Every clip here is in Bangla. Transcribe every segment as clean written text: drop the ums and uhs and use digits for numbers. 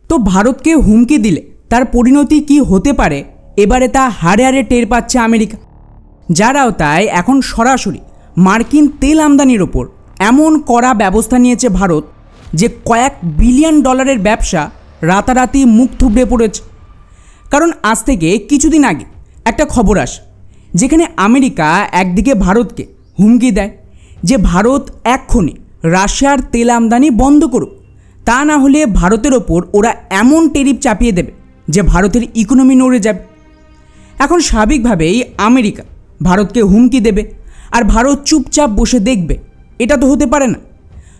তো ভারতকে হুমকি দিলে তার পরিণতি কি হতে পারে এবারে তা হাড়ে হাড়ে টের পাচ্ছে আমেরিকা। যার আওতায় এখন সরাসরি মার্কিন তেল আমদানির ওপর এমন কড়া ব্যবস্থা নিয়েছে ভারত যে কয়েক বিলিয়ন ডলারের ব্যবসা রাতারাতি মুখ থুবড়ে পড়েছে। কারণ আজ থেকে কিছুদিন আগে একটা খবর আসে যেখানে আমেরিকা একদিকে ভারতকে হুমকি দেয় যে ভারত এক্ষুনি রাশিয়ার তেল আমদানি বন্ধ করুক, তা না হলে ভারতের ওপর ওরা এমন ট্যারিফ চাপিয়ে দেবে যে ভারতের ইকোনমি নড়ে যাবে। এখন স্বাভাবিকভাবেই আমেরিকা ভারতকে হুমকি দেবে আর ভারত চুপচাপ বসে দেখবে, এটা তো হতে পারে না।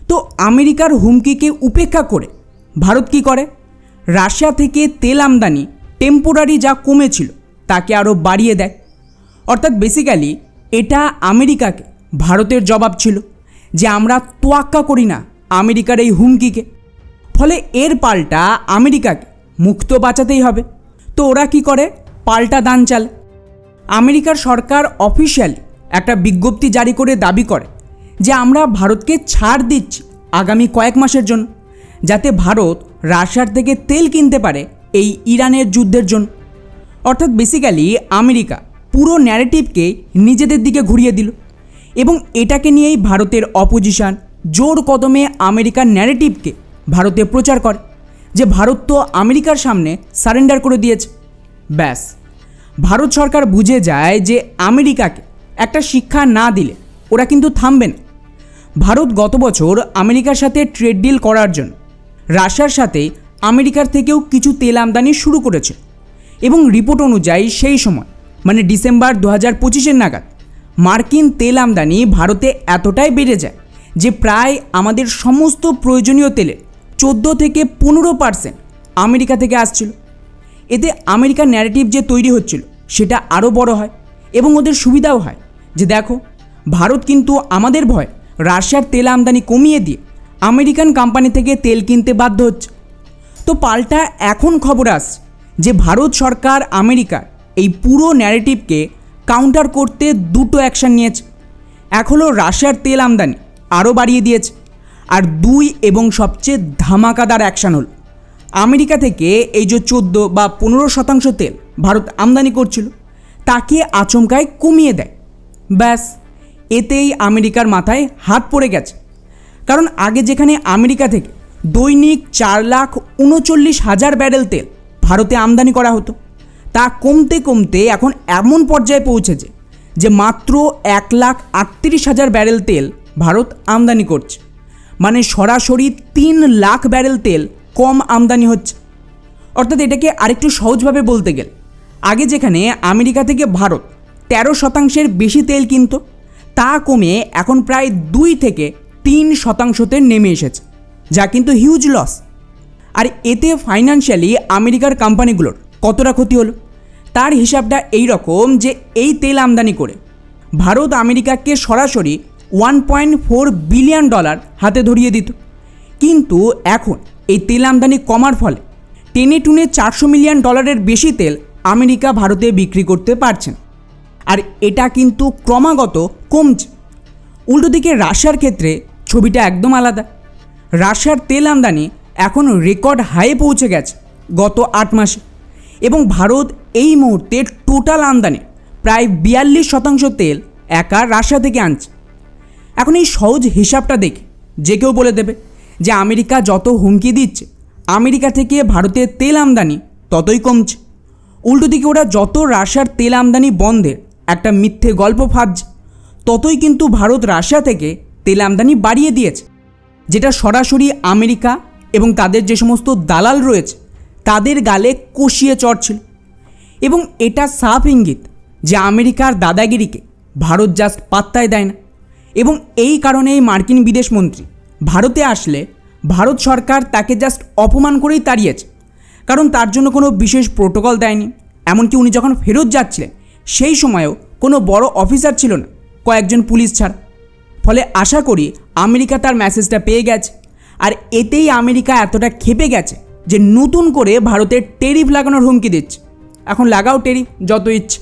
তো আমেরিকার হুমকিকে উপেক্ষা করে ভারত কি করে, রাশিয়া থেকে তেল আমদানি টেম্পোরারি যা কমেছিল তাকে আরও বাড়িয়ে দেয়। অর্থাৎ বেসিক্যালি এটা আমেরিকাকে ভারতের জবাব ছিল যে আমরা তোয়াক্কা করি না আমেরিকার এই হুমকিকে। ফলে এর পাল্টা আমেরিকাকে মুক্ত বাঁচাতেই হবে। তো ওরা কি করে, পাল্টা দান চালে। আমেরিকার সরকার অফিসিয়ালি একটা বিজ্ঞপ্তি জারি করে দাবি করে যে আমরা ভারতকে ছাড় দিচ্ছি আগামী কয়েক মাসের জন্য, যাতে ভারত রাশিয়ার থেকে তেল কিনতে পারে এই ইরানের যুদ্ধের জন্য। অর্থাৎ বেসিক্যালি আমেরিকা পুরো ন্যারেটিভকে নিজেদের দিকে ঘুরিয়ে দিল এবং এটাকে নিয়েই ভারতের অপোজিশন জোর কদমে আমেরিকার ন্যারেটিভকে ভারতে প্রচার করে যে ভারত তো আমেরিকার সামনে সারেন্ডার করে দিয়েছে। ব্যাস, ভারত সরকার বুঝে যায় যে আমেরিকাকে একটা শিক্ষা না দিলে ওরা কিন্তু থামবে না। ভারত গত বছর আমেরিকার সাথে ট্রেড ডিল করার জন্য রাশিয়ার সাথে আমেরিকার থেকেও কিছু তেল আমদানি শুরু করেছে এবং রিপোর্ট অনুযায়ী সেই সময় মানে ডিসেম্বর 2025 নাগাদ মার্কিন তেল আমদানি ভারতে এতটাই বেড়ে যায় যে প্রায় আমাদের সমস্ত প্রয়োজনীয় তেলের 14 থেকে 15% আমেরিকা থেকে আসছিল। এতে আমেরিকার ন্যারেটিভ যে তৈরি হচ্ছিল সেটা আরও বড় হয় এবং ওদের সুবিধাও হয় যে দেখো ভারত কিন্তু আমাদের ভয় রাশিয়ার তেল আমদানি কমিয়ে দিয়ে আমেরিকান কোম্পানি থেকে তেল কিনতে বাধ্য হচ্ছে। তো পাল্টা এখন খবর আসছে যে ভারত সরকার আমেরিকার এই পুরো ন্যারেটিভকে কাউন্টার করতে দুটো অ্যাকশান নিয়েছে। এক হলো রাশিয়ার তেল আমদানি আরও বাড়িয়ে দিয়েছে, আর দুই এবং সবচেয়ে ধামাকাদার অ্যাকশান হলো আমেরিকা থেকে এই যে 14 বা 15% তেল ভারত আমদানি করছিল তাকে আচমকায় কমিয়ে দেয়। ব্যাস, এতেই আমেরিকার মাথায় হাত পড়ে গেছে। কারণ আগে যেখানে আমেরিকা থেকে দৈনিক 4,39,000 ব্যারেল তেল ভারতে আমদানি করা হতো, তা কমতে কমতে এখন এমন পর্যায়ে পৌঁছেছে যে মাত্র 1,38,000 ব্যারেল তেল ভারত আমদানি করছে। মানে সরাসরি 3 লাখ ব্যারেল তেল কম আমদানি হচ্ছে। অর্থাৎ এটাকে আরেকটু সহজভাবে বলতে গেলে আগে যেখানে আমেরিকা থেকে ভারত 13% বেশি তেল কিনত, তা কমে এখন প্রায় 2 থেকে 3%তে নেমে এসেছে, যা কিন্তু হিউজ লস। আর এতে ফাইন্যান্সিয়ালি আমেরিকার কোম্পানিগুলোর কতটা ক্ষতি হলো তার হিসাবটা এই রকম যে এই তেল আমদানি করে ভারত আমেরিকাকে সরাসরি $1.4 বিলিয়ন হাতে ধরিয়ে দিত। কিন্তু এখন এই তেল আমদানি কমার ফলে টেনে টুনে $400 মিলিয়ন বেশি তেল আমেরিকা ভারতে বিক্রি করতে পারছেন, আর এটা কিন্তু ক্রমাগত কমছে। উল্টো দিকে রাশিয়ার ক্ষেত্রে ছবিটা একদম আলাদা। রাশিয়ার তেল আমদানি এখন রেকর্ড হাইয়ে পৌঁছে গেছে গত 8 মাসে, এবং ভারত এই মুহূর্তে টোটাল আমদানি প্রায় 42% তেল একা রাশিয়া থেকে আনছে। এখন এই সহজ হিসাবটা দেখে যে কেউ বলে দেবে যে আমেরিকা যত হুমকি দিচ্ছে আমেরিকা থেকে ভারতের তেল আমদানি ততই কমছে। উল্টো দিকে ওরা যত রাশিয়ার তেল আমদানি বন্ধের একটা মিথ্যে গল্প ফাঁদছে, ততই কিন্তু ভারত রাশিয়া থেকে তেল আমদানি বাড়িয়ে দিয়েছে, যেটা সরাসরি আমেরিকা এবং তাদের যে সমস্ত দালাল রয়েছে তাদের গালে কষিয়ে চড়ছিল। এবং এটা সাফ ইঙ্গিত যে আমেরিকার দাদাগিরিকে ভারত জাস্ট পাত্তাই দেয় না। এবং এই কারণেই মার্কিন বিদেশমন্ত্রী ভারতে আসলে ভারত সরকার তাকে জাস্ট অপমান করেই তাড়িয়েছে, কারণ তার জন্য কোনো বিশেষ প্রোটোকল দেয়নি। এমনকি উনি যখন ফেরত যাচ্ছিলেন সেই সময়েও কোনো বড় অফিসার ছিল না, কয়েকজন পুলিশ ছাড়া। ফলে আশা করি আমেরিকা তার মেসেজটা পেয়ে গেছে, আর এতেই আমেরিকা এতটা ক্ষেপে গেছে যে নতুন করে ভারতের ট্যারিফ লাগানোর হুমকি দিচ্ছে। এখন লাগাও ট্যারিফ যত ইচ্ছে।